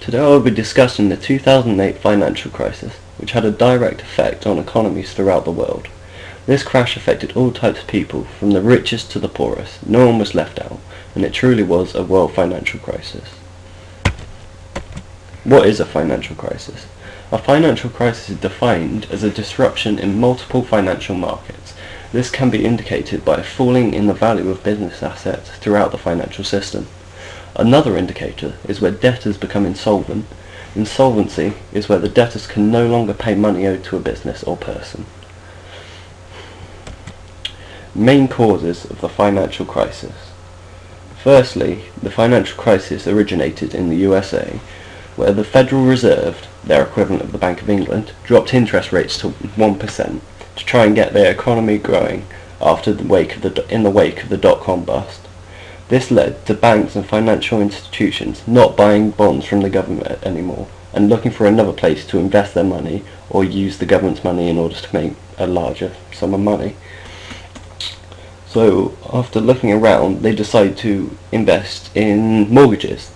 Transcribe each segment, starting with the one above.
Today I will be discussing the 2008 financial crisis, which had a direct effect on economies throughout the world. This crash affected all types of people, from the richest to the poorest. No one was left out, and it truly was a world financial crisis. What is a financial crisis? A financial crisis is defined as a disruption in multiple financial markets. This can be indicated by a falling in the value of business assets throughout the financial system. Another indicator is where debtors become insolvent. Insolvency is where the debtors can no longer pay money owed to a business or person. Main causes of the financial crisis. Firstly, the financial crisis originated in the USA, where the Federal Reserve, their equivalent of the Bank of England, dropped interest rates to 1% to try and get their economy growing in the wake of the dot-com bust. This led to banks and financial institutions not buying bonds from the government anymore and looking for another place to invest their money or use the government's money in order to make a larger sum of money. So after looking around, they decided to invest in mortgages.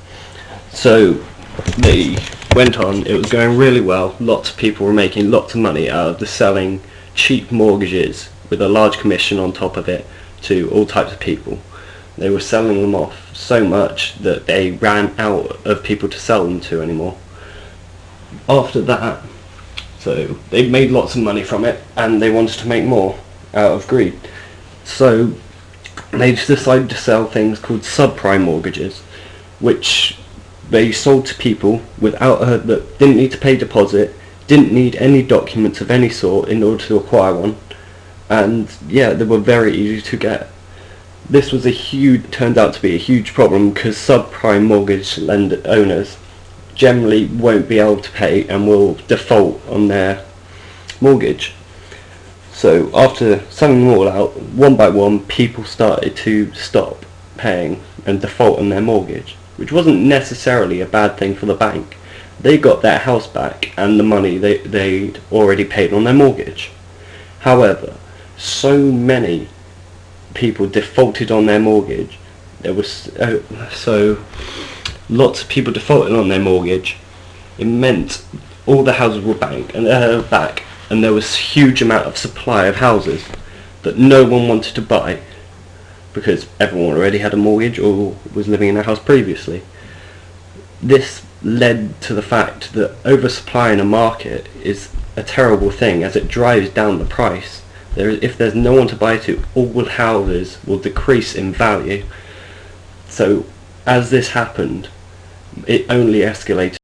So they went on, it was going really well, lots of people were making lots of money out of selling cheap mortgages with a large commission on top of it to all types of people. They were selling them off so much that they ran out of people to sell them to anymore. After that, so they made lots of money from it and they wanted to make more out of greed. So they decided to sell things called subprime mortgages, which they sold to people that didn't need to pay deposit, didn't need any documents of any sort in order to acquire one, and they were very easy to get. This was turned out to be a huge problem because subprime mortgage owners generally won't be able to pay and will default on their mortgage. So after selling them all out, one by one, people started to stop paying and default on their mortgage, which wasn't necessarily a bad thing for the bank. They got their house back and the money they'd already paid on their mortgage. However, so many people defaulted on their mortgage. There was so lots of people defaulted on their mortgage. It meant all the houses were back, and there was a huge amount of supply of houses that no one wanted to buy because everyone already had a mortgage or was living in a house previously. This led to the fact that oversupply in a market is a terrible thing, as it drives down the price. If there's no one to buy to, all houses will decrease in value. So as this happened, it only escalated.